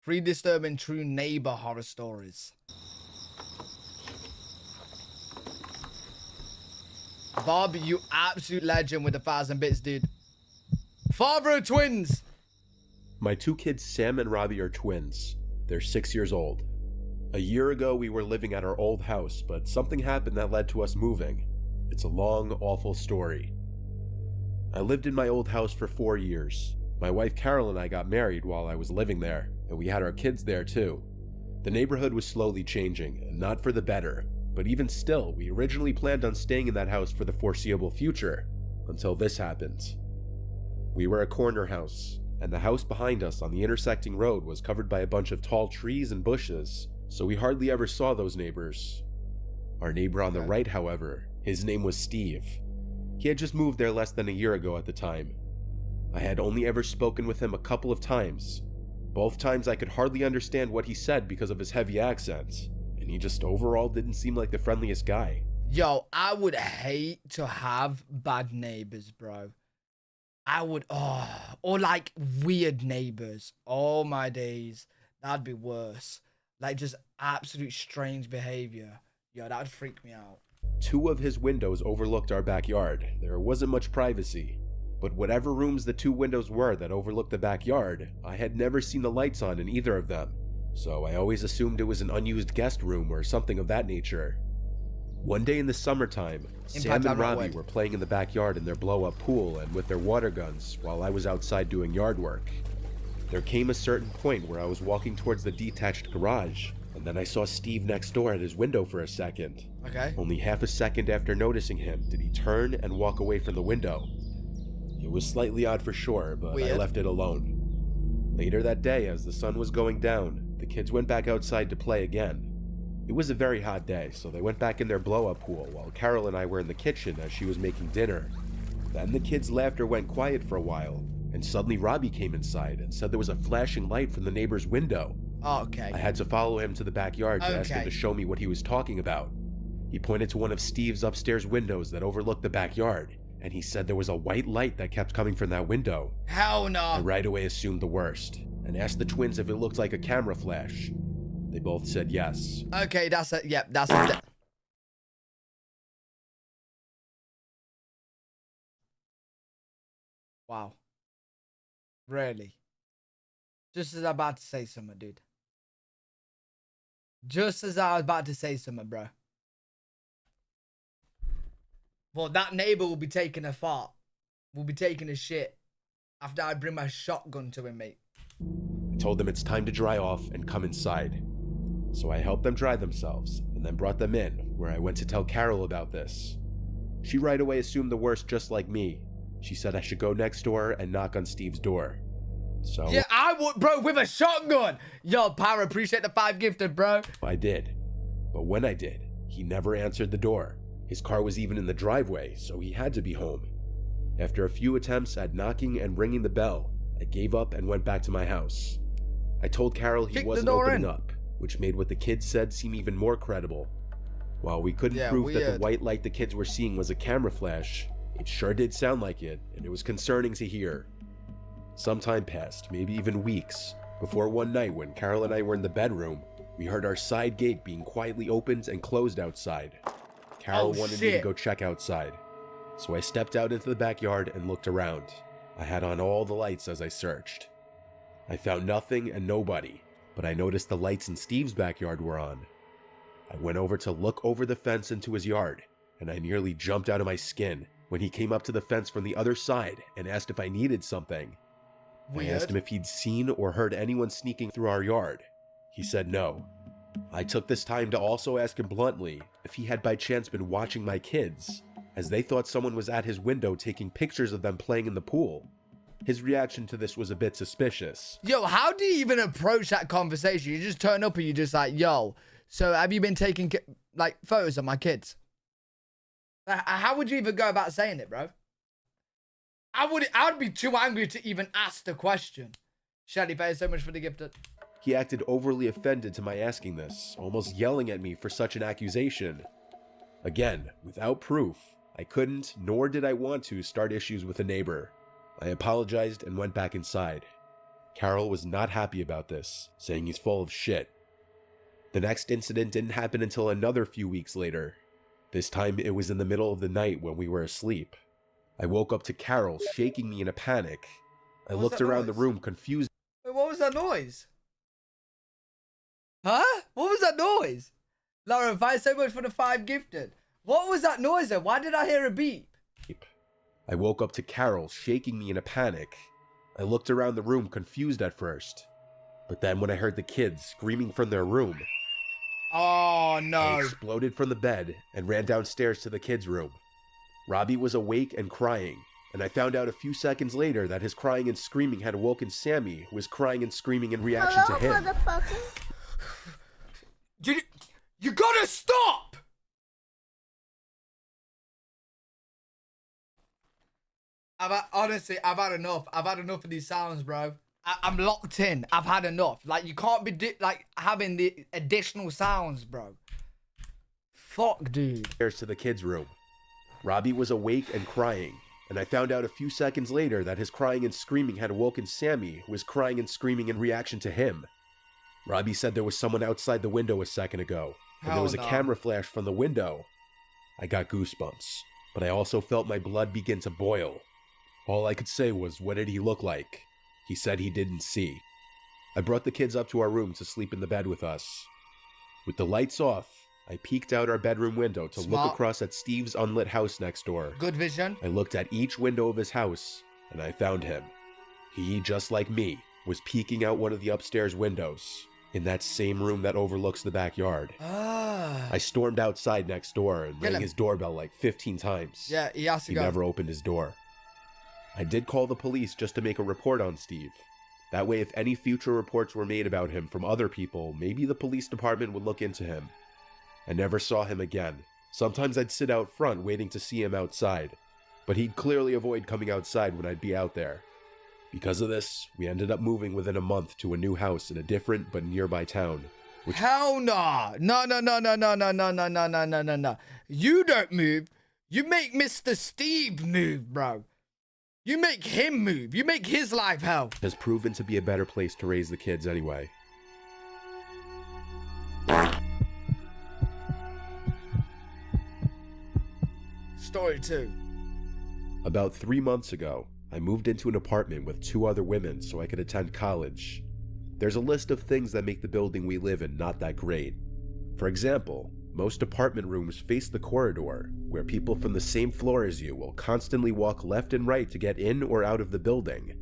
3 disturbing true neighbor horror stories. Bob, you absolute legend with 1,000 bits, dude. Father of twins. My 2 kids, Sam and Robbie, are twins. They're 6 years old. A year ago, we were living at our old house, but something happened that led to us moving. It's a long, awful story. I lived in my old house for 4 years. My wife Carol and I got married while I was living there, and we had our kids there too. The neighborhood was slowly changing, and not for the better, but even still, we originally planned on staying in that house for the foreseeable future, until this happened. We were a corner house, and the house behind us on the intersecting road was covered by a bunch of tall trees and bushes, so we hardly ever saw those neighbors. Our neighbor on the right, however, his name was Steve. He had just moved there less than a year ago at the time. I had only ever spoken with him a couple of times. Both times I could hardly understand what he said because of his heavy accent, and he just overall didn't seem like the friendliest guy. Yo, I would hate to have bad neighbors, bro. I would, or like weird neighbors. Oh my days, that'd be worse. Like just absolute strange behavior. Yo, that would freak me out. 2 of his windows overlooked our backyard. There wasn't much privacy, but whatever rooms the 2 windows were that overlooked the backyard, I had never seen the lights on in either of them, so I always assumed it was an unused guest room or something of that nature. One day in the summertime, Sam and Robbie were playing in the backyard in their blow-up pool and with their water guns while I was outside doing yard work. There came a certain point where I was walking towards the detached garage, and then I saw Steve next door at his window for a second. Okay. Only half a second after noticing him did he turn and walk away from the window. It was slightly odd for sure, but I left it alone. Later that day, as the sun was going down, the kids went back outside to play again. It was a very hot day, so they went back in their blow-up pool while Carol and I were in the kitchen as she was making dinner. Then the kids' laughter went quiet for a while, and suddenly Robbie came inside and said there was a flashing light from the neighbor's window. Okay. I had to follow him to the backyard to ask him to show me what he was talking about. He pointed to one of Steve's upstairs windows that overlooked the backyard, and he said there was a white light that kept coming from that window. Hell no. I right away assumed the worst, and asked the twins if it looked like a camera flash. They both said yes. Okay, that's it. Yep, that's it. Wow. Really? Just as I was about to say something, dude. Just as I was about to say something, bro. Well, that neighbor will be taking a fart. Will be taking a shit. After I bring my shotgun to him, mate. I told them it's time to dry off and come inside. So I helped them dry themselves, and then brought them in, where I went to tell Carol about this. She right away assumed the worst just like me. She said I should go next door and knock on Steve's door. So yeah, I would, bro, with a shotgun. Yo, Power, appreciate the 5 gifted, bro. I did. But when I did, he never answered the door. His car was even in the driveway, so he had to be home. After a few attempts at knocking and ringing the bell, I gave up and went back to my house. I told Carol he wasn't opening up, which made what the kids said seem even more credible. While we couldn't prove that the white light the kids were seeing was a camera flash, it sure did sound like it, and it was concerning to hear. Some time passed, maybe even weeks, before one night when Carol and I were in the bedroom, we heard our side gate being quietly opened and closed outside. Carol wanted me to go check outside, so I stepped out into the backyard and looked around. I had on all the lights as I searched. I found nothing and nobody, but I noticed the lights in Steve's backyard were on. I went over to look over the fence into his yard, and I nearly jumped out of my skin when he came up to the fence from the other side and asked if I needed something. I asked him if he'd seen or heard anyone sneaking through our yard. He said no. I took this time to also ask him bluntly if he had by chance been watching my kids, as they thought someone was at his window taking pictures of them playing in the pool. His reaction to this was a bit suspicious. Yo, how do you even approach that conversation? You just turn up and you're just like, yo, so have you been taking like photos of my kids? How would you even go about saying it, bro? I would be too angry to even ask the question. Shelly, thank you so much for the gift. He acted overly offended to my asking this, almost yelling at me for such an accusation. Again, without proof, I couldn't, nor did I want to, start issues with a neighbor. I apologized and went back inside. Carol was not happy about this, saying he's full of shit. The next incident didn't happen until another few weeks later. This time it was in the middle of the night when we were asleep. I woke up to Carol shaking me in a panic. I looked around the room confused. Wait, what was that noise? Huh? What was that noise? Lauren, thanks so much for the 5 gifted. What was that noise then? Why did I hear a beep? I woke up to Carol shaking me in a panic. I looked around the room confused at first. But then when I heard the kids screaming from their room, oh no. I exploded from the bed and ran downstairs to the kids' room. Robbie was awake and crying, and I found out a few seconds later that his crying and screaming had awoken Sammy, who was crying and screaming in reaction to him. You gotta stop! Honestly, I've had enough. I've had enough of these sounds, bro. I'm locked in. I've had enough. Like, you can't be having the additional sounds, bro. Fuck, dude. Stairs to the kids' room. Robbie was awake and crying, and I found out a few seconds later that his crying and screaming had awoken Sammy, who was crying and screaming in reaction to him. Robbie said there was someone outside the window a second ago, and there was a camera flash from the window. I got goosebumps, but I also felt my blood begin to boil. All I could say was, what did he look like? He said he didn't see. I brought the kids up to our room to sleep in the bed with us. With the lights off, I peeked out our bedroom window to look across at Steve's unlit house next door. Good vision. I looked at each window of his house, and I found him. He, just like me, was peeking out one of the upstairs windows, in that same room that overlooks the backyard. I stormed outside next door and rang his doorbell like 15 times. Yeah, he has to go. He never opened his door. I did call the police just to make a report on Steve. That way, if any future reports were made about him from other people, maybe the police department would look into him. I never saw him again. Sometimes I'd sit out front waiting to see him outside, but he'd clearly avoid coming outside when I'd be out there. Because of this, we ended up moving within a month to a new house in a different but nearby town. Hell no. No. You don't move. You make Mr. Steve move, bro. You make him move. You make his life hell. Has proven to be a better place to raise the kids anyway. Story 2. About 3 months ago, I moved into an apartment with 2 other women so I could attend college. There's a list of things that make the building we live in not that great. For example, most apartment rooms face the corridor, where people from the same floor as you will constantly walk left and right to get in or out of the building.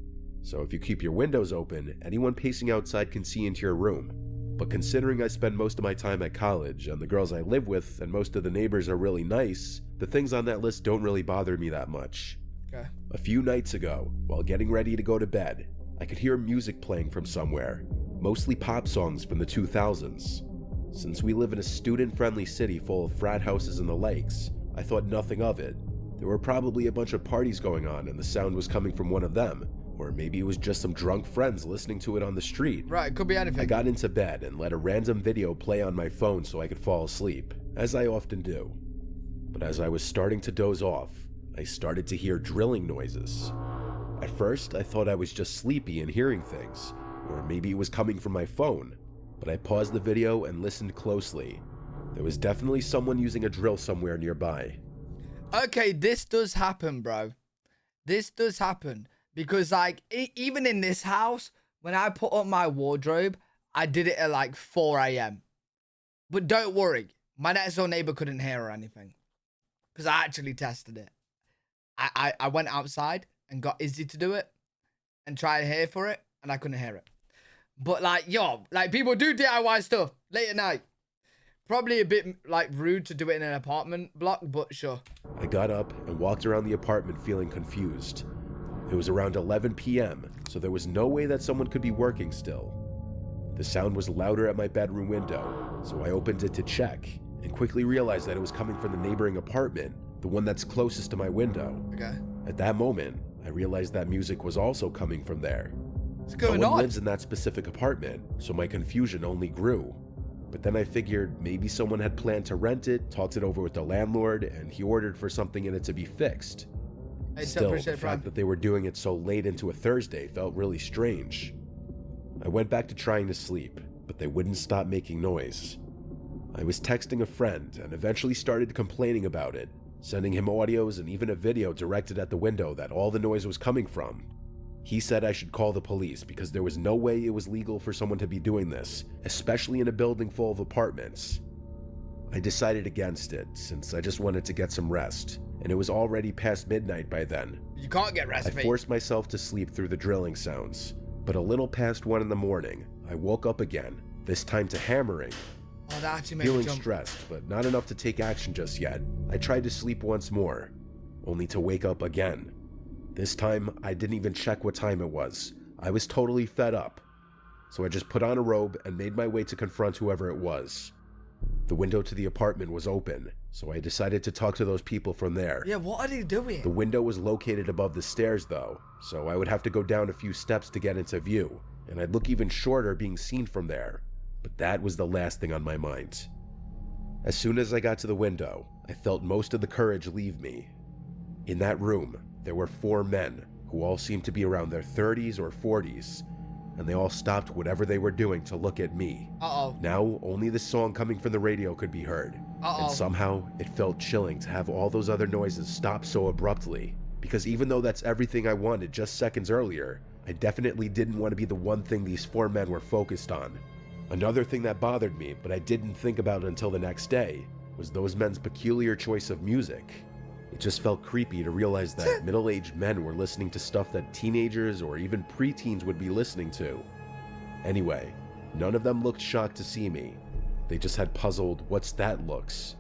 So if you keep your windows open, anyone pacing outside can see into your room. But considering I spend most of my time at college, and the girls I live with and most of the neighbors are really nice, the things on that list don't really bother me that much. Okay. A few nights ago, while getting ready to go to bed, I could hear music playing from somewhere, mostly pop songs from the 2000s. Since we live in a student-friendly city full of frat houses and the likes, I thought nothing of it. There were probably a bunch of parties going on and the sound was coming from one of them, or maybe it was just some drunk friends listening to it on the street. Right, it could be anything. I got into bed and let a random video play on my phone so I could fall asleep, as I often do. But as I was starting to doze off, I started to hear drilling noises. At first, I thought I was just sleepy and hearing things, or maybe it was coming from my phone, but I paused the video and listened closely. There was definitely someone using a drill somewhere nearby. Okay, this does happen, bro. This does happen. Because, like, even in this house, when I put up my wardrobe, I did it at, like, 4 a.m. But don't worry. My next door neighbor couldn't hear or anything. Because I actually tested it. I went outside and got Izzy to do it. And try to hear for it. And I couldn't hear it. But, like, yo, like, people do DIY stuff late at night. Probably a bit, like, rude to do it in an apartment block, but sure. I got up and walked around the apartment feeling confused. It was around 11 p.m., so there was no way that someone could be working still. The sound was louder at my bedroom window, so I opened it to check, and quickly realized that it was coming from the neighboring apartment, the one that's closest to my window. Okay. At that moment, I realized that music was also coming from there. What's going on? No one lives in that specific apartment, so my confusion only grew. But then I figured maybe someone had planned to rent it, talked it over with the landlord, and he ordered for something in it to be fixed. Still, the fact that they were doing it so late into a Thursday felt really strange. I went back to trying to sleep, but they wouldn't stop making noise. I was texting a friend and eventually started complaining about it, sending him audios and even a video directed at the window that all the noise was coming from. He said I should call the police because there was no way it was legal for someone to be doing this, especially in a building full of apartments. I decided against it since I just wanted to get some rest, and it was already past midnight by then. You can't get rest, I forced myself to sleep through the drilling sounds, but a little past 1 in the morning, I woke up again, this time to hammering. Oh, that actually made me Feeling jump. stressed, but not enough to take action just yet. I tried to sleep once more, only to wake up again. This time, I didn't even check what time it was. I was totally fed up. So I just put on a robe and made my way to confront whoever it was. The window to the apartment was open, so I decided to talk to those people from there. Yeah, what are they doing? The window was located above the stairs though, so I would have to go down a few steps to get into view, and I'd look even shorter being seen from there. But that was the last thing on my mind. As soon as I got to the window, I felt most of the courage leave me. In that room, there were 4 men who all seemed to be around their 30s or 40s, and they all stopped whatever they were doing to look at me. Now, only the song coming from the radio could be heard, and somehow it felt chilling to have all those other noises stop so abruptly, because even though that's everything I wanted just seconds earlier, I definitely didn't want to be the one thing these 4 men were focused on. Another thing that bothered me, but I didn't think about it until the next day, was those men's peculiar choice of music. It just felt creepy to realize that middle-aged men were listening to stuff that teenagers or even preteens would be listening to. Anyway, none of them looked shocked to see me. They just had puzzled "what's that" looks.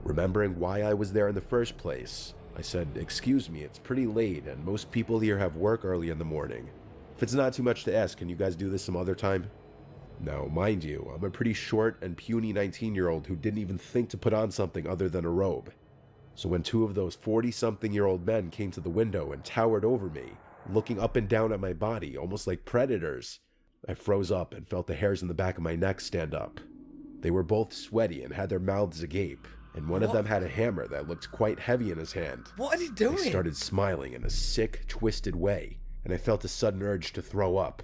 Remembering why I was there in the first place, I said, "Excuse me, it's pretty late and most people here have work early in the morning. If it's not too much to ask, can you guys do this some other time?" Now, mind you, I'm a pretty short and puny 19-year-old who didn't even think to put on something other than a robe. So when 2 of those 40-something-year-old men came to the window and towered over me, looking up and down at my body almost like predators, I froze up and felt the hairs in the back of my neck stand up. They were both sweaty and had their mouths agape, and one of them had a hammer that looked quite heavy in his hand. What are they doing? They started smiling in a sick, twisted way, and I felt a sudden urge to throw up.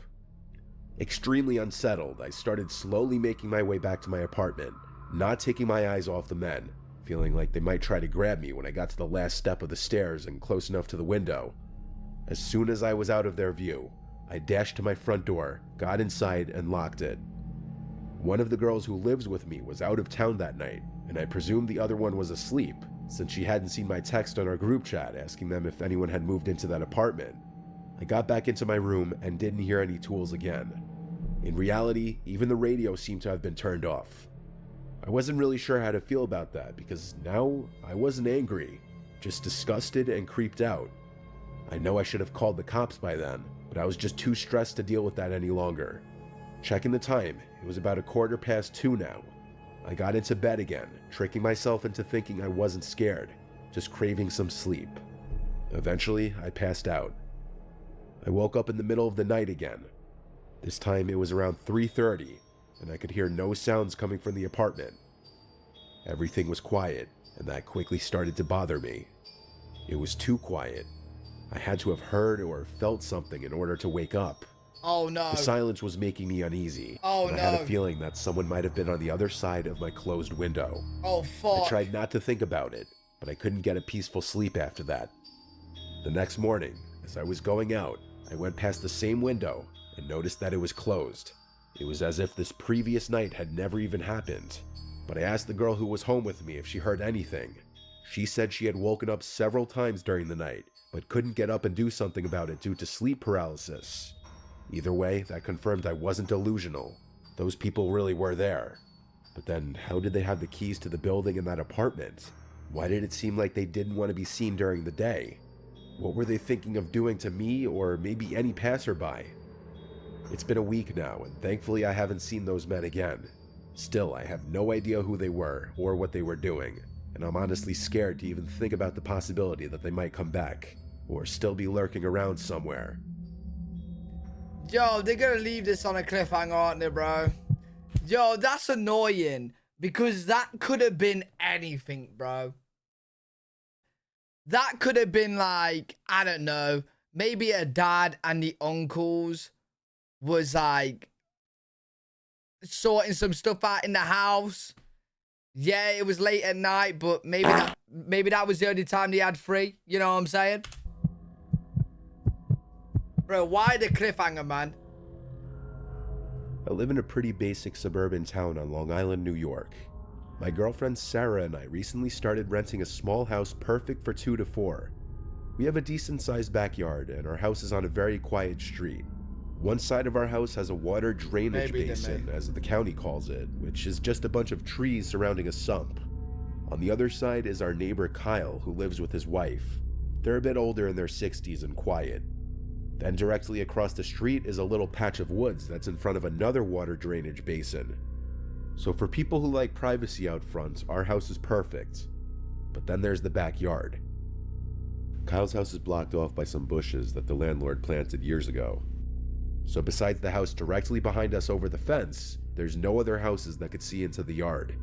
Extremely unsettled, I started slowly making my way back to my apartment, not taking my eyes off the men, feeling like they might try to grab me when I got to the last step of the stairs and close enough to the window. As soon as I was out of their view, I dashed to my front door, got inside, and locked it. One of the girls who lives with me was out of town that night, and I presumed the other one was asleep, since she hadn't seen my text on our group chat asking them if anyone had moved into that apartment. I got back into my room and didn't hear any tools again. In reality, even the radio seemed to have been turned off. I wasn't really sure how to feel about that because now I wasn't angry, just disgusted and creeped out. I know I should have called the cops by then, but I was just too stressed to deal with that any longer. Checking the time, it was about 2:15 now. I got into bed again, tricking myself into thinking I wasn't scared, just craving some sleep. Eventually, I passed out. I woke up in the middle of the night again. This time it was around 3:30, and I could hear no sounds coming from the apartment. Everything was quiet, and that quickly started to bother me. It was too quiet. I had to have heard or felt something in order to wake up. Oh no. The silence was making me uneasy, and I had a feeling that someone might have been on the other side of my closed window. Oh fuck. I tried not to think about it, but I couldn't get a peaceful sleep after that. The next morning, as I was going out, I went past the same window and noticed that it was closed. It was as if this previous night had never even happened. But I asked the girl who was home with me if she heard anything. She said she had woken up several times during the night, but couldn't get up and do something about it due to sleep paralysis. Either way, that confirmed I wasn't delusional. Those people really were there. But then, how did they have the keys to the building and that apartment? Why did it seem like they didn't want to be seen during the day? What were they thinking of doing to me or maybe any passerby? It's been a week now, and thankfully I haven't seen those men again. Still, I have no idea who they were or what they were doing, and I'm honestly scared to even think about the possibility that they might come back, or still be lurking around somewhere. Yo, they're gonna leave this on a cliffhanger, aren't they, bro? Yo, that's annoying, because that could have been anything, bro. That could have been like, I don't know, maybe a dad and the uncles was like sorting some stuff out in the house. Yeah, it was late at night, but maybe that was the only time they had free. You know what I'm saying? Bro, why the cliffhanger, man? I live in a pretty basic suburban town on Long Island, New York. My girlfriend Sarah and I recently started renting a small house perfect for 2 to 4. We have a decent-sized backyard, and our house is on a very quiet street. One side of our house has a water drainage basin, as the county calls it, which is just a bunch of trees surrounding a sump. On the other side is our neighbor Kyle, who lives with his wife. They're a bit older in their 60s and quiet. Then directly across the street is a little patch of woods that's in front of another water drainage basin. So for people who like privacy out front, our house is perfect. But then there's the backyard. Kyle's house is blocked off by some bushes that the landlord planted years ago. So besides the house directly behind us over the fence, there's no other houses that could see into the yard.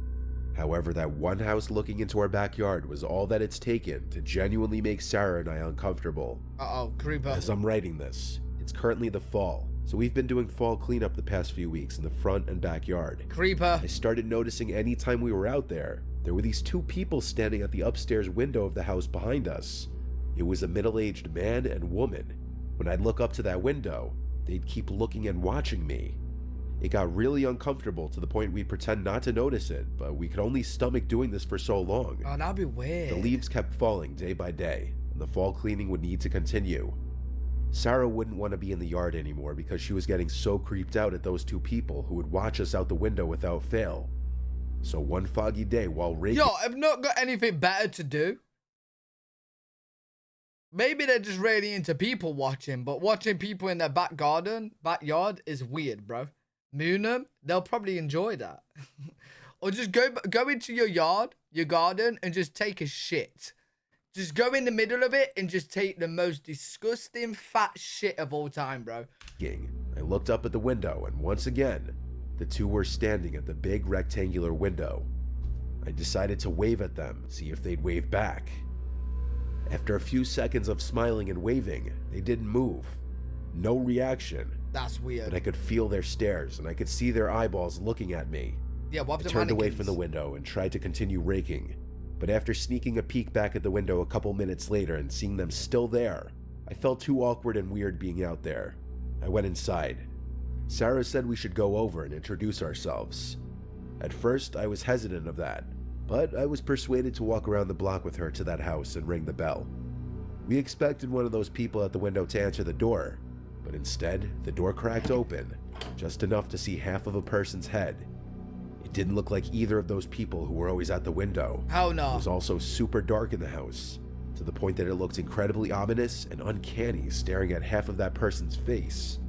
However, that one house looking into our backyard was all that it's taken to genuinely make Sarah and I uncomfortable. Uh-oh, creeper. As I'm writing this, it's currently the fall, so we've been doing fall cleanup the past few weeks in the front and backyard. Creeper. I started noticing anytime we were out there were these 2 people standing at the upstairs window of the house behind us. It was a middle-aged man and woman. When I'd look up to that window, they'd keep looking and watching me. It got really uncomfortable to the point we'd pretend not to notice it, but we could only stomach doing this for so long. Oh, that'd be weird. The leaves kept falling day by day, and the fall cleaning would need to continue. Sarah wouldn't want to be in the yard anymore because she was getting so creeped out at those 2 people who would watch us out the window without fail. So one foggy day while raking... Yo, I've not got anything better to do. Maybe they're just really into people watching, but watching people in their backyard is weird, bro. Moon them, they'll probably enjoy that. Or just go into your garden, and just take a shit. Just go in the middle of it and just take the most disgusting fat shit of all time, bro. I looked up at the window, and once again, the 2 were standing at the big rectangular window. I decided to wave at them, see if they'd wave back. After a few seconds of smiling and waving, they didn't move. No reaction. That's weird. But I could feel their stares, and I could see their eyeballs looking at me. Yeah, what I turned away from the window and tried to continue raking. But after sneaking a peek back at the window a couple minutes later and seeing them still there, I felt too awkward and weird being out there. I went inside. Sarah said we should go over and introduce ourselves. At first, I was hesitant of that, but I was persuaded to walk around the block with her to that house and ring the bell. We expected one of those people at the window to answer the door, but instead, the door cracked open, just enough to see half of a person's head. It didn't look like either of those people who were always at the window. Hell no. It was also super dark in the house, to the point that it looked incredibly ominous and uncanny staring at half of that person's face.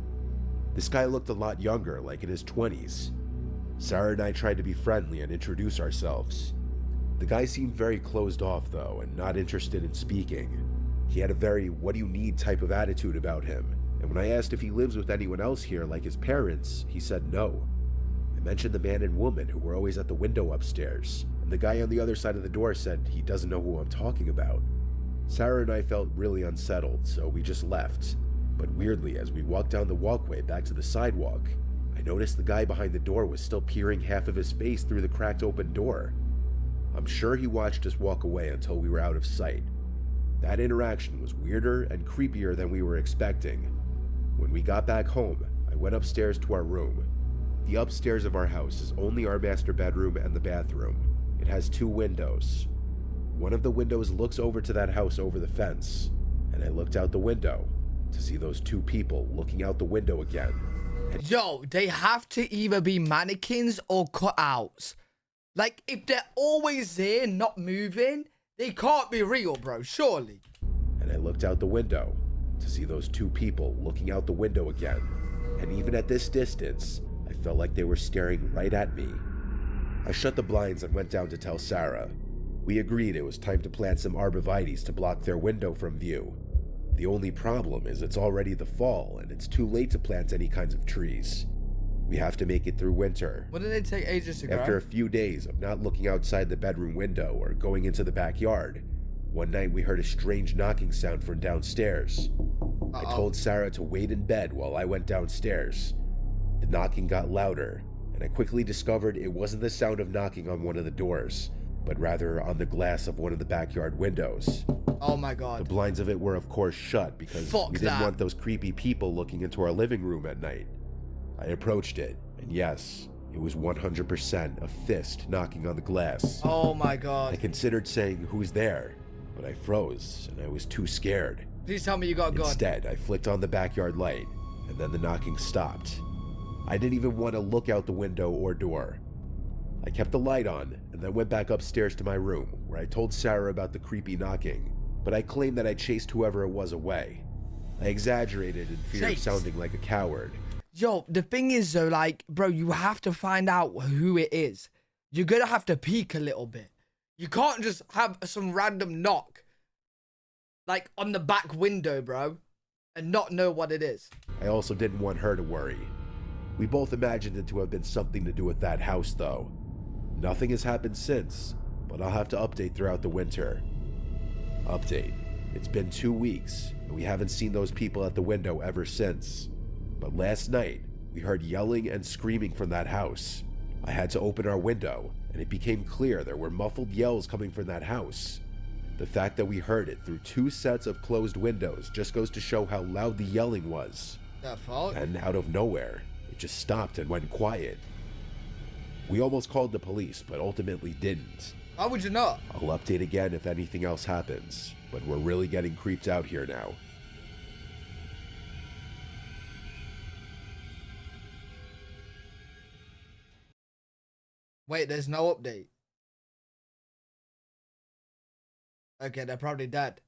This guy looked a lot younger, like in his 20s. Sarah and I tried to be friendly and introduce ourselves. The guy seemed very closed off though, and not interested in speaking. He had a very "what do you need" type of attitude about him, and when I asked if he lives with anyone else here like his parents, he said no. I mentioned the man and woman who were always at the window upstairs, and the guy on the other side of the door said he doesn't know who I'm talking about. Sarah and I felt really unsettled, so we just left. But weirdly, as we walked down the walkway back to the sidewalk, I noticed the guy behind the door was still peering half of his face through the cracked open door. I'm sure he watched us walk away until we were out of sight. That interaction was weirder and creepier than we were expecting. When we got back home, I went upstairs to our room. The upstairs of our house is only our master bedroom and the bathroom. It has 2 windows. One of the windows looks over to that house over the fence, and I looked out the window to see those 2 people looking out the window again. Yo, they have to either be mannequins or cutouts. Like, if they're always there, not moving, they can't be real, bro, surely. And I looked out the window to see those 2 people looking out the window again. And even at this distance, I felt like they were staring right at me. I shut the blinds and went down to tell Sarah. We agreed it was time to plant some arborvitaes to block their window from view. The only problem is it's already the fall, and it's too late to plant any kinds of trees. We have to make it through winter. Wouldn't it take ages to grow? After a few days of not looking outside the bedroom window or going into the backyard, one night we heard a strange knocking sound from downstairs. I told Sarah to wait in bed while I went downstairs, The knocking got louder, and I quickly discovered it wasn't the sound of knocking on one of the doors, but rather on the glass of one of the backyard windows. Oh my The god. blinds of it were of course shut because Fuck we didn't that. want those creepy people looking into our living room at night. I approached it, and yes, it was 100% a fist knocking on the glass. Oh my I god. considered saying, "Who's there?" but I froze and I was too scared. Please tell me you got a gun. Instead, I flicked on the backyard light, and then the knocking stopped. I didn't even want to look out the window or door. I kept the light on, and then went back upstairs to my room, where I told Sarah about the creepy knocking, but I claimed that I chased whoever it was away. I exaggerated in fear of Chase. sounding like a coward. Yo, the thing is though, like, bro, you have to find out who it is. You're gonna have to peek a little bit. You can't just have some random knock, like, on the back window, bro, and not know what it is. I also didn't want her to worry. We both imagined it to have been something to do with that house, though. Nothing has happened since, but I'll have to update throughout the winter. Update. It's been 2 weeks, and we haven't seen those people at the window ever since. But last night, we heard yelling and screaming from that house. I had to open our window, and it became clear there were muffled yells coming from that house. The fact that we heard it through 2 sets of closed windows just goes to show how loud the yelling was. The fuck? And out of nowhere, it just stopped and went quiet. We almost called the police, but ultimately didn't. How would you not? I'll update again if anything else happens, but we're really getting creeped out here now. Wait, there's no update. Okay, they're probably dead.